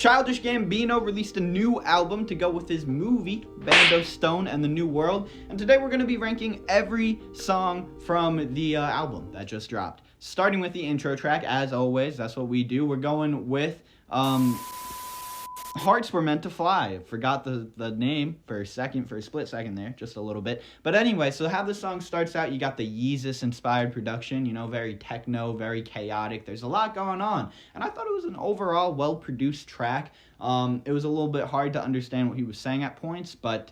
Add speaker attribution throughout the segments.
Speaker 1: Childish Gambino released a new album to go with his movie, Bando, Stone, and the New World. And today we're going to be ranking every song from the album that just dropped. Starting with the intro track, as always, that's what we do. We're going with Hearts Were Meant to Fly. Forgot the name for a split second there, just a little bit. But anyway, so how the song starts out, you got the Yeezus-inspired production, you know, very techno, very chaotic. There's a lot going on. And I thought it was an overall well-produced track. It was a little bit hard to understand what he was saying at points, but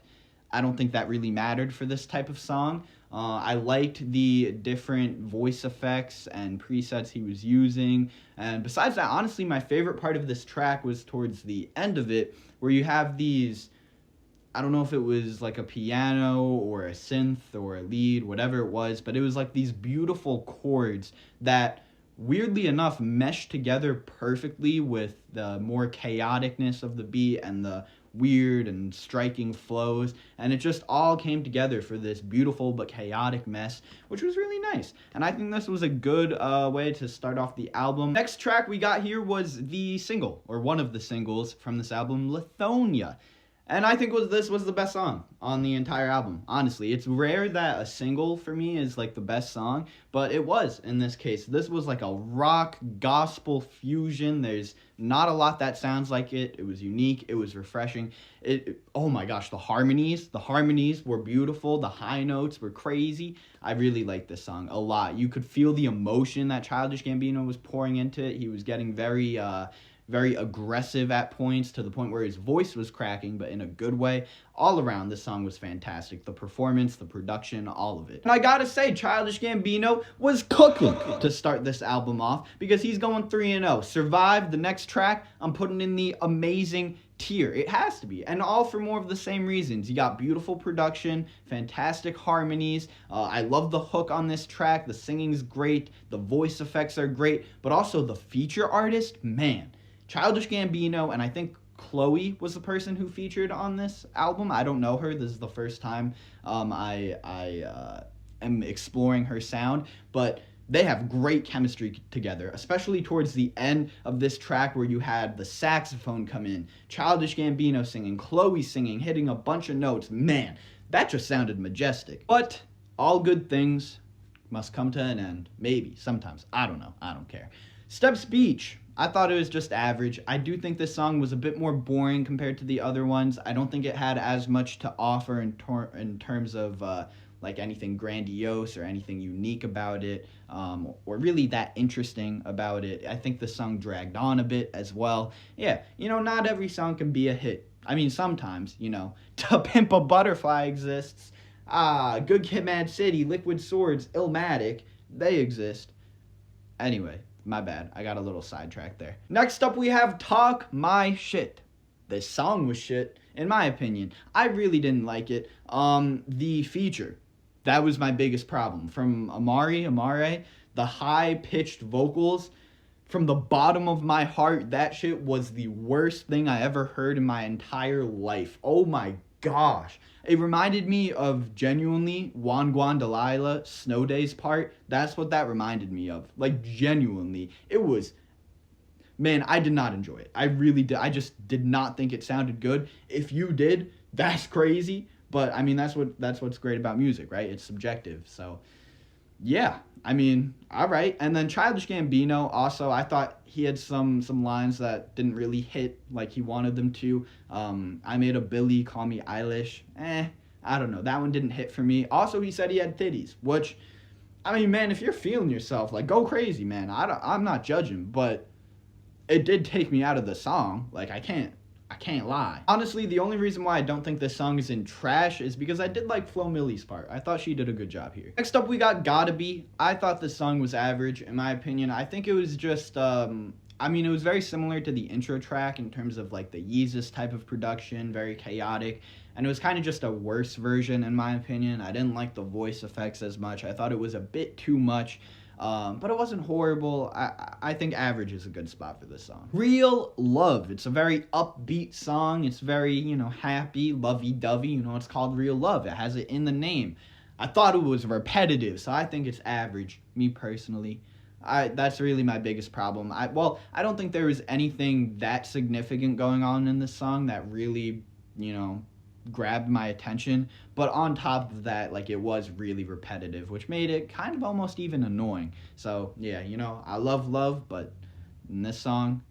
Speaker 1: I don't think that really mattered for this type of song. I liked the different voice effects and presets he was using. And besides that, honestly, my favorite part of this track was towards the end of it, where you have these, I don't know if it was like a piano or a synth or a lead, whatever it was, but it was like these beautiful chords that, weirdly enough, meshed together perfectly with the more chaoticness of the beat and the weird and striking flows, and it just all came together for this beautiful but chaotic mess, which was really nice. And I think this was a good way to start off the album. Next track we got here was the single, or one of the singles from this album, Lithonia. And I think this was the best song on the entire album, honestly. It's rare that a single, for me, is like the best song, but it was in this case. This was like a rock gospel fusion. There's not a lot that sounds like it. It was unique. It was refreshing. Oh my gosh, the harmonies were beautiful. The high notes were crazy. I really liked this song a lot. You could feel the emotion that Childish Gambino was pouring into it. He was getting very aggressive at points, to the point where his voice was cracking, but in a good way. All around, this song was fantastic. The performance, the production, all of it. And I gotta say, Childish Gambino was cooking to start this album off, because he's going 3-0. Survive, the next track, I'm putting in the amazing tier. It has to be, and all for more of the same reasons. You got beautiful production, fantastic harmonies. I love the hook on this track. The singing's great. The voice effects are great, but also the feature artist, man. Childish Gambino, and I think Chloe was the person who featured on this album. I don't know her. This is the first time I am exploring her sound, but they have great chemistry together, especially towards the end of this track, where you had the saxophone come in, Childish Gambino singing, Chloe singing, hitting a bunch of notes. Man, that just sounded majestic. But all good things must come to an end. Maybe, sometimes. I don't know. I don't care. Steps Beach. I thought it was just average. I do think this song was a bit more boring compared to the other ones. I don't think it had as much to offer in terms of like anything grandiose or anything unique about it, or really that interesting about it. I think the song dragged on a bit as well. Yeah, you know, not every song can be a hit. I mean, sometimes, you know, To Pimp a Butterfly exists. Good Kid, Mad City, Liquid Swords, Illmatic, they exist. Anyway, my bad. I got a little sidetracked there. Next up, we have Talk My Shit. This song was shit, in my opinion. I really didn't like it. The feature, that was my biggest problem. From Amare, the high-pitched vocals, from the bottom of my heart, that shit was the worst thing I ever heard in my entire life. Oh my gosh. It reminded me of, genuinely, Juan Guan Delilah, Snow Days part. That's what that reminded me of. Like, genuinely. It was, man, I did not enjoy it. I really did. I just did not think it sounded good. If you did, that's crazy. But, I mean, that's what's great about music, right? It's subjective. So, yeah. I mean, all right. And then Childish Gambino, also, I thought he had some lines that didn't really hit like he wanted them to. I made a Billy, call me Eilish. I don't know. That one didn't hit for me. Also, he said he had titties, which, I mean, man, if you're feeling yourself, like, go crazy, man. I'm not judging, but it did take me out of the song. Like, I can't lie. Honestly, the only reason why I don't think this song is in trash is because I did like Flo Millie's part. I thought she did a good job here. Next up, we got Gotta Be. I thought this song was average, in my opinion. I think it was just, I mean, it was very similar to the intro track in terms of like the Yeezus type of production, very chaotic. And it was kind of just a worse version, in my opinion. I didn't like the voice effects as much. I thought it was a bit too much. But it wasn't horrible. I think average is a good spot for this song. Real Love. It's a very upbeat song. It's very, you know, happy, lovey-dovey. You know, it's called Real Love. It has it in the name. I thought it was repetitive, so I think it's average, me personally. That's really my biggest problem. I don't think there was anything that significant going on in this song that really, you know, grabbed my attention. But on top of that, like, it was really repetitive, which made it kind of almost even annoying. So yeah, you know, I love Love, but in this song,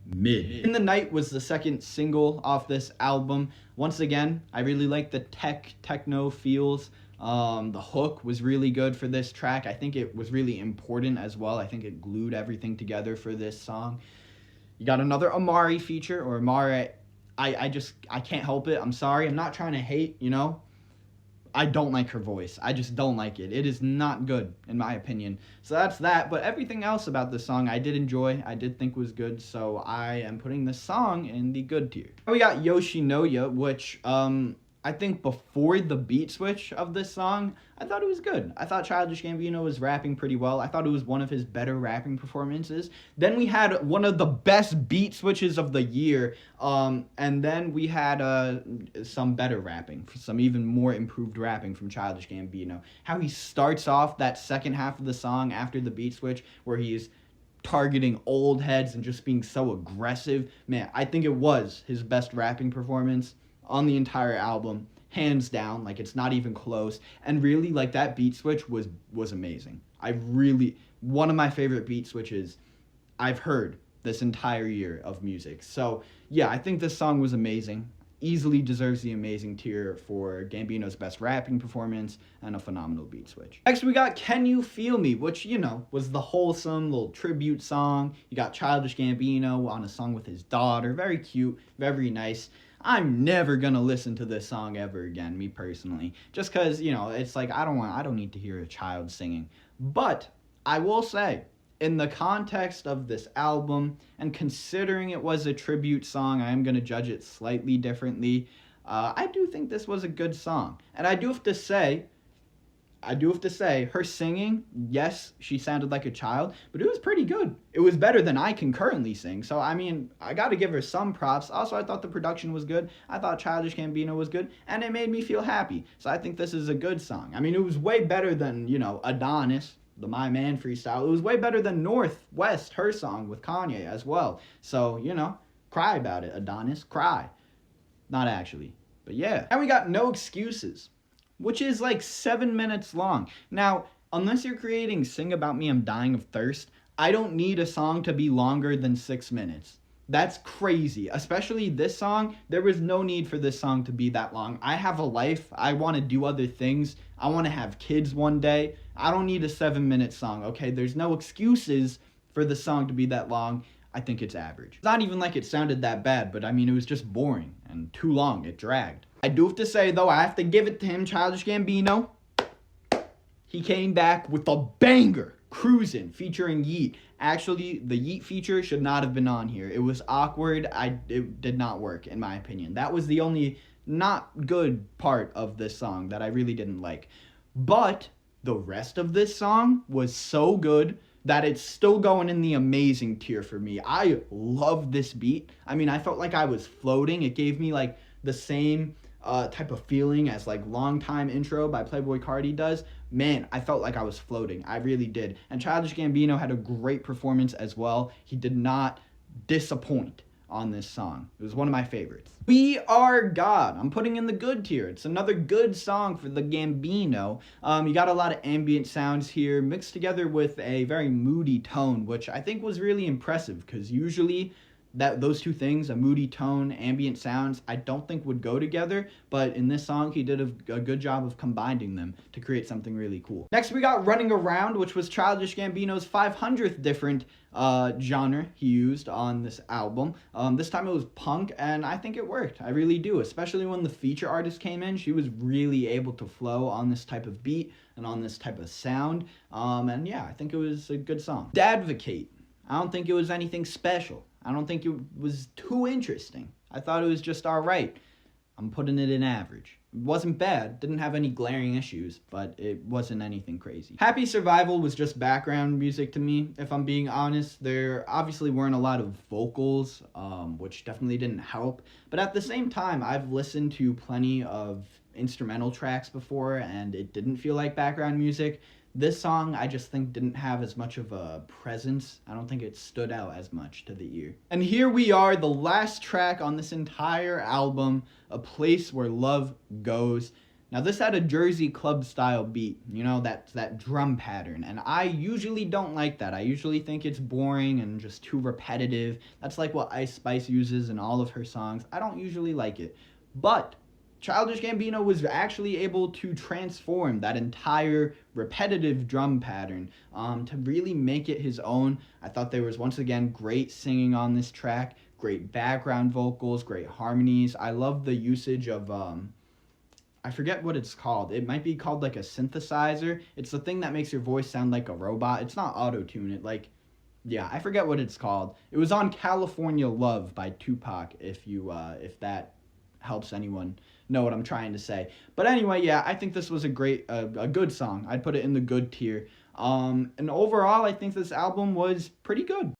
Speaker 1: mid. In the Night was the second single off this album. Once again, I really like the techno feels. The hook was really good for this track. I think it was really important as well. I think it glued everything together for this song. You got another Amari feature, or Amari. I can't help it. I'm sorry. I'm not trying to hate, you know. I don't like her voice. I just don't like it. It is not good, in my opinion. So that's that. But everything else about this song I did enjoy. I did think was good. So I am putting this song in the good tier. We got Yoshinoya, which I think before the beat switch of this song, I thought it was good. I thought Childish Gambino was rapping pretty well. I thought it was one of his better rapping performances. Then we had one of the best beat switches of the year. And then we had some better rapping, some even more improved rapping from Childish Gambino. How he starts off that second half of the song after the beat switch, where he's targeting old heads and just being so aggressive. Man, I think it was his best rapping performance on the entire album, hands down. Like, it's not even close. And really, like, that beat switch was amazing. One of my favorite beat switches I've heard this entire year of music. So yeah, I think this song was amazing. Easily deserves the amazing tier for Gambino's best rapping performance and a phenomenal beat switch. Next, we got Can You Feel Me, which, you know, was the wholesome little tribute song. You got Childish Gambino on a song with his daughter. Very cute, very nice. I'm never gonna listen to this song ever again, me personally. Just cause, you know, it's like, I don't need to hear a child singing. But I will say, in the context of this album, and considering it was a tribute song, I am gonna judge it slightly differently. I do think this was a good song. And I do have to say, her singing, yes, she sounded like a child, but it was pretty good. It was better than I can currently sing. So, I mean, I got to give her some props. Also, I thought the production was good. I thought Childish Gambino was good, and it made me feel happy. So I think this is a good song. I mean, it was way better than, you know, Adonis, the My Man freestyle. It was way better than Northwest, her song with Kanye as well. So, you know, cry about it, Adonis, cry. Not actually, but yeah. And we got No Excuses, which is like 7 minutes long. Now, unless you're creating Sing About Me, I'm Dying of Thirst, I don't need a song to be longer than 6 minutes. That's crazy. Especially this song, there was no need for this song to be that long. I have a life. I want to do other things. I want to have kids one day. I don't need a 7-minute song, okay? There's no excuses for the song to be that long. I think it's average. It's not even like it sounded that bad, but I mean, it was just boring and too long. It dragged. I do have to say, though, I have to give it to him, Childish Gambino. He came back with a banger, Cruisin', featuring Yeet. Actually, the Yeet feature should not have been on here. It was awkward. It did not work, in my opinion. That was the only not good part of this song that I really didn't like. But the rest of this song was so good that it's still going in the amazing tier for me. I love this beat. I mean, I felt like I was floating. It gave me, like, the same type of feeling as, like, Long Time Intro by Playboi Carti does. Man, I felt like I was floating. I really did. And Childish Gambino had a great performance as well. He did not disappoint on this song. It was one of my favorites. We Are God. I'm putting in the good tier. It's another good song for the Gambino. You got a lot of ambient sounds here mixed together with a very moody tone, which I think was really impressive because usually those two things, a moody tone, ambient sounds, I don't think would go together, but in this song he did a good job of combining them to create something really cool. Next we got Running Around, which was Childish Gambino's 500th different genre he used on this album. This time it was punk, and I think it worked. I really do, especially when the feature artist came in. She was really able to flow on this type of beat and on this type of sound, and yeah, I think it was a good song. Advocate. I don't think it was anything special. I don't think it was too interesting. I thought it was just alright. I'm putting it in average. It wasn't bad, didn't have any glaring issues, but it wasn't anything crazy. Happy Survival was just background music to me, if I'm being honest. There obviously weren't a lot of vocals, which definitely didn't help. But at the same time, I've listened to plenty of instrumental tracks before, and it didn't feel like background music. This song I just think didn't have as much of a presence. I don't think it stood out as much to the ear. And here we are, the last track on this entire album, A Place Where Love Goes. Now this had a Jersey club style beat, you know, that drum pattern, and I usually don't like that. I usually think it's boring and just too repetitive. That's like what Ice Spice uses in all of her songs. I don't usually like it. But Childish Gambino was actually able to transform that entire repetitive drum pattern to really make it his own. I thought there was, once again, great singing on this track, great background vocals, great harmonies. I love the usage of, I forget what it's called. It might be called like a synthesizer. It's the thing that makes your voice sound like a robot. It's not auto-tune. Yeah, I forget what it's called. It was on California Love by Tupac, if that helps anyone know what I'm trying to say. But anyway, yeah, I think this was a good song. I'd put it in the good tier. And overall, I think this album was pretty good.